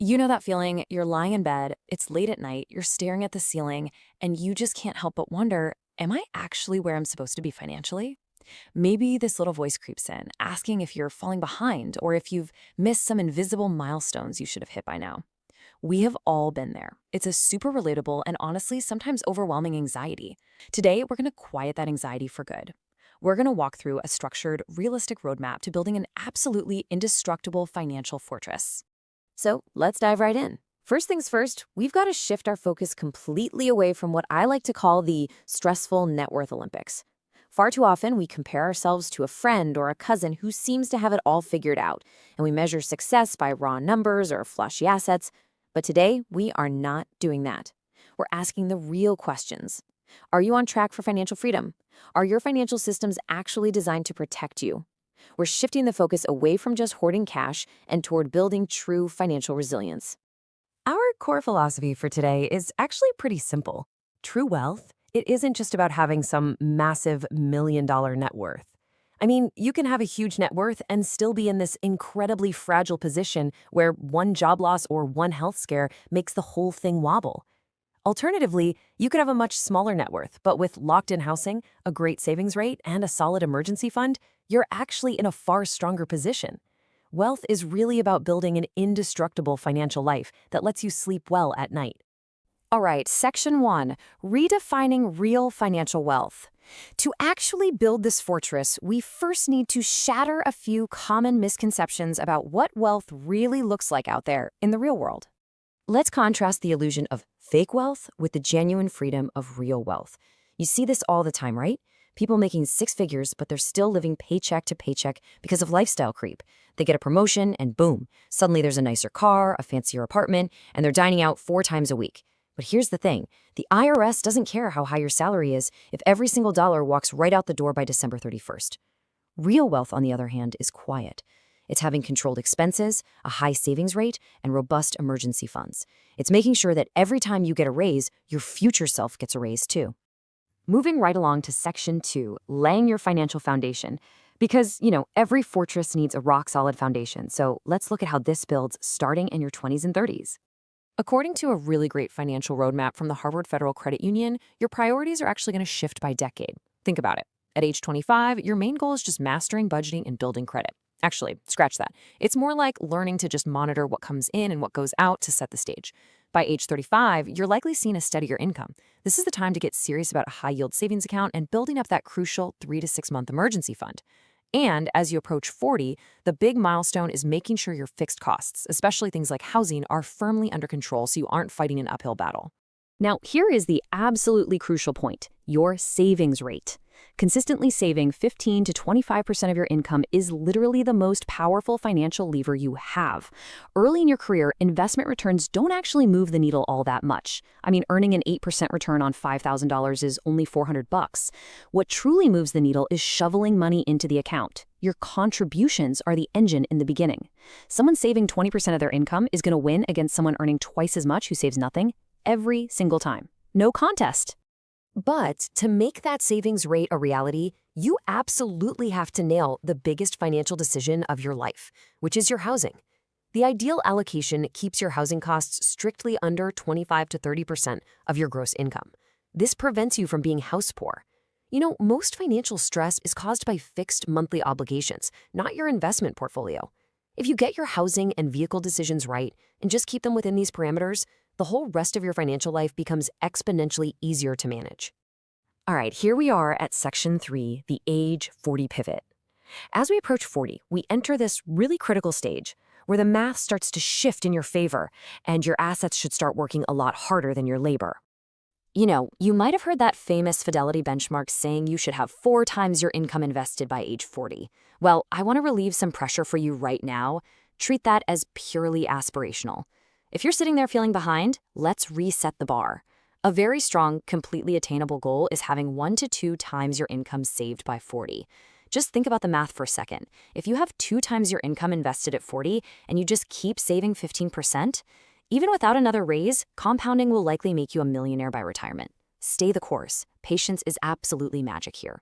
You know that feeling? You're lying in bed, it's late at night, you're staring at the ceiling, and you just can't help but wonder, am I actually where I'm supposed to be financially? Maybe this little voice creeps in, asking if you're falling behind or if you've missed some invisible milestones you should have hit by now. We have all been there. It's a super relatable and honestly sometimes overwhelming anxiety. Today, we're going to quiet that anxiety for good. We're going to walk through a structured, realistic roadmap to building an absolutely indestructible financial fortress. So let's dive right in. First things first, we've got to shift our focus completely away from what I like to call the stressful net worth Olympics. Far too often, we compare ourselves to a friend or a cousin who seems to have it all figured out, and we measure success by raw numbers or flashy assets. But today, we are not doing that. We're asking the real questions. Are you on track for financial freedom? Are your financial systems actually designed to protect you? We're shifting the focus away from just hoarding cash and toward building true financial resilience. Our core philosophy for today is actually pretty simple. True wealth, it isn't just about having some massive $1 million net worth. I mean, you can have a huge net worth and still be in this incredibly fragile position where one job loss or one health scare makes the whole thing wobble. Alternatively, you could have a much smaller net worth, but with locked-in housing, a great savings rate, and a solid emergency fund, you're actually in a far stronger position. Wealth is really about building an indestructible financial life that lets you sleep well at night. All right, Section 1, redefining real financial wealth. To actually build this fortress, we first need to shatter a few common misconceptions about what wealth really looks like out there in the real world. Let's contrast the illusion of fake wealth with the genuine freedom of real wealth. You see this all the time, right? People making six figures, but they're still living paycheck to paycheck because of lifestyle creep. They get a promotion and boom, suddenly there's a nicer car, a fancier apartment, and they're dining out 4 times a week. But here's the thing, the IRS doesn't care how high your salary is if every single dollar walks right out the door by December 31st. Real wealth, on the other hand, is quiet. It's having controlled expenses, a high savings rate, and robust emergency funds. It's making sure that every time you get a raise, your future self gets a raise too. Moving right along to Section 2, laying your financial foundation. Because, every fortress needs a rock-solid foundation, so let's look at how this builds starting in your 20s and 30s. According to a really great financial roadmap from the Harvard Federal Credit Union, your priorities are actually going to shift by decade. Think about it. At age 25, your main goal is just mastering budgeting and building credit. Actually, scratch that. It's more like learning to just monitor what comes in and what goes out to set the stage. By age 35, you're likely seeing a steadier income. This is the time to get serious about a high-yield savings account and building up that crucial 3 to 6 month emergency fund. And as you approach 40, the big milestone is making sure your fixed costs, especially things like housing, are firmly under control so you aren't fighting an uphill battle. Now, here is the absolutely crucial point, your savings rate. Consistently saving 15 to 25% of your income is literally the most powerful financial lever you have. Early in your career, investment returns don't actually move the needle all that much. I mean, earning an 8% return on $5,000 is only $400. What truly moves the needle is shoveling money into the account. Your contributions are the engine in the beginning. Someone saving 20% of their income is going to win against someone earning twice as much who saves nothing every single time. No contest. But to make that savings rate a reality, you absolutely have to nail the biggest financial decision of your life, which is your housing. The ideal allocation keeps your housing costs strictly under 25 to 30% of your gross income. This prevents you from being house poor. Most financial stress is caused by fixed monthly obligations, not your investment portfolio. If you get your housing and vehicle decisions right and just keep them within these parameters, the whole rest of your financial life becomes exponentially easier to manage. All right, here we are at Section 3, the age 40 pivot. As we approach 40, we enter this really critical stage where the math starts to shift in your favor and your assets should start working a lot harder than your labor. You might have heard that famous Fidelity benchmark saying you should have 4 times your income invested by age 40. Well, I want to relieve some pressure for you right now. Treat that as purely aspirational. If you're sitting there feeling behind, let's reset the bar. A very strong, completely attainable goal is having 1 to 2 times your income saved by 40. Just think about the math for a second. If you have 2 times your income invested at 40 and you just keep saving 15%, even without another raise, compounding will likely make you a millionaire by retirement. Stay the course. Patience is absolutely magic here.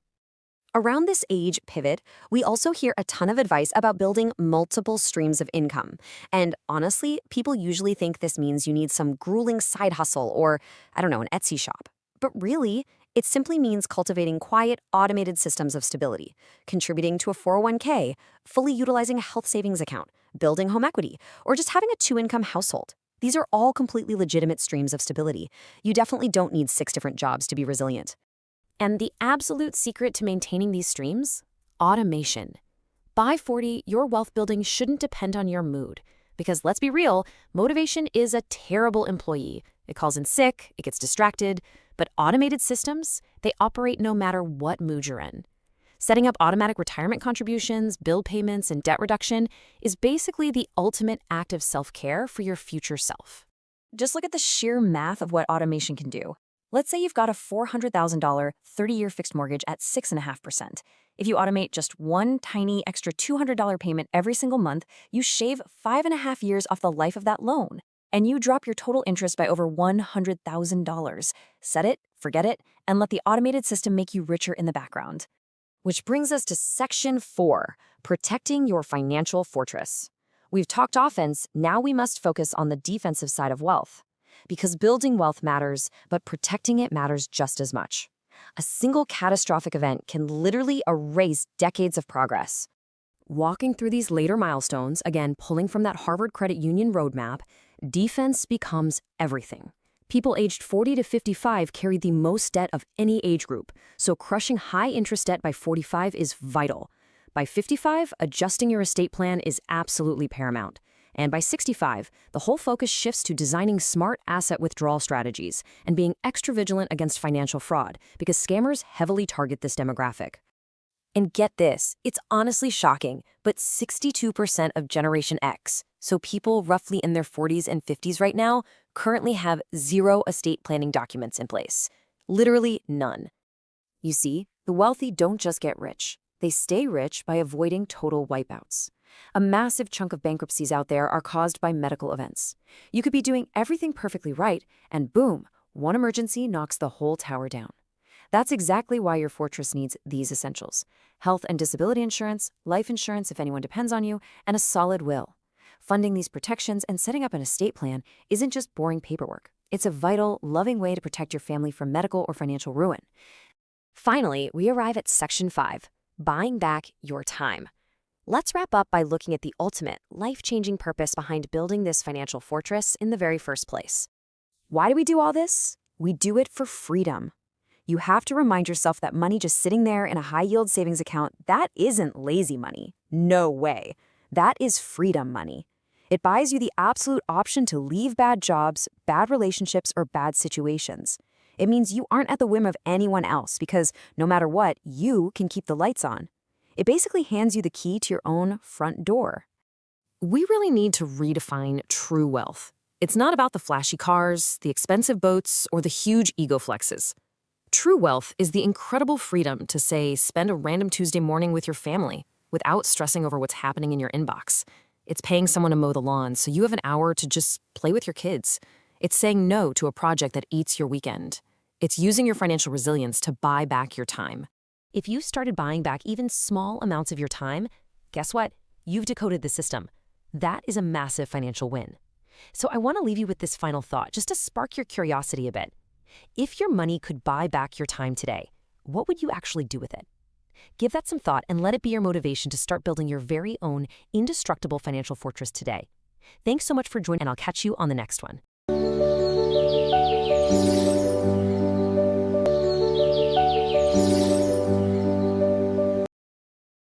Around this age pivot, we also hear a ton of advice about building multiple streams of income. And honestly, people usually think this means you need some grueling side hustle or, I don't know, an Etsy shop. But really, it simply means cultivating quiet, automated systems of stability, contributing to a 401k, fully utilizing a health savings account, building home equity, or just having a two-income household. These are all completely legitimate streams of stability. You definitely don't need 6 different jobs to be resilient. And the absolute secret to maintaining these streams? Automation. By 40, your wealth building shouldn't depend on your mood. Because let's be real, motivation is a terrible employee. It calls in sick, it gets distracted. But automated systems, they operate no matter what mood you're in. Setting up automatic retirement contributions, bill payments, and debt reduction is basically the ultimate act of self-care for your future self. Just look at the sheer math of what automation can do. Let's say you've got a $400,000 30-year fixed mortgage at 6.5%. If you automate just one tiny extra $200 payment every single month, you shave 5.5 years off the life of that loan. And you drop your total interest by over $100,000. Set it, forget it, and let the automated system make you richer in the background. Which brings us to Section 4, protecting your financial fortress. We've talked offense, now we must focus on the defensive side of wealth. Because building wealth matters, but protecting it matters just as much. A single catastrophic event can literally erase decades of progress. Walking through these later milestones, again pulling from that Harvard Credit Union roadmap, defense becomes everything. People aged 40 to 55 carry the most debt of any age group, so crushing high-interest debt by 45 is vital. By 55, adjusting your estate plan is absolutely paramount. And by 65, the whole focus shifts to designing smart asset withdrawal strategies and being extra vigilant against financial fraud, because scammers heavily target this demographic. And get this, it's honestly shocking, but 62% of Generation X, so people roughly in their 40s and 50s right now, currently have zero estate planning documents in place. Literally none. You see, the wealthy don't just get rich. They stay rich by avoiding total wipeouts. A massive chunk of bankruptcies out there are caused by medical events. You could be doing everything perfectly right, and boom, one emergency knocks the whole tower down. That's exactly why your fortress needs these essentials: health and disability insurance, life insurance if anyone depends on you, and a solid will. Funding these protections and setting up an estate plan isn't just boring paperwork. It's a vital, loving way to protect your family from medical or financial ruin. Finally, we arrive at Section 5, buying back your time. Let's wrap up by looking at the ultimate, life-changing purpose behind building this financial fortress in the very first place. Why do we do all this? We do it for freedom. You have to remind yourself that money just sitting there in a high-yield savings account, that isn't lazy money. No way. That is freedom money. It buys you the absolute option to leave bad jobs, bad relationships, or bad situations. It means you aren't at the whim of anyone else because no matter what, you can keep the lights on. It basically hands you the key to your own front door. We really need to redefine true wealth. It's not about the flashy cars, the expensive boats, or the huge ego flexes. True wealth is the incredible freedom to, say, spend a random Tuesday morning with your family without stressing over what's happening in your inbox. It's paying someone to mow the lawn so you have an hour to just play with your kids. It's saying no to a project that eats your weekend. It's using your financial resilience to buy back your time. If you started buying back even small amounts of your time, guess what? You've decoded the system. That is a massive financial win. So I want to leave you with this final thought, just to spark your curiosity a bit. If your money could buy back your time today, what would you actually do with it? Give that some thought and let it be your motivation to start building your very own indestructible financial fortress today. Thanks so much for joining, and I'll catch you on the next one.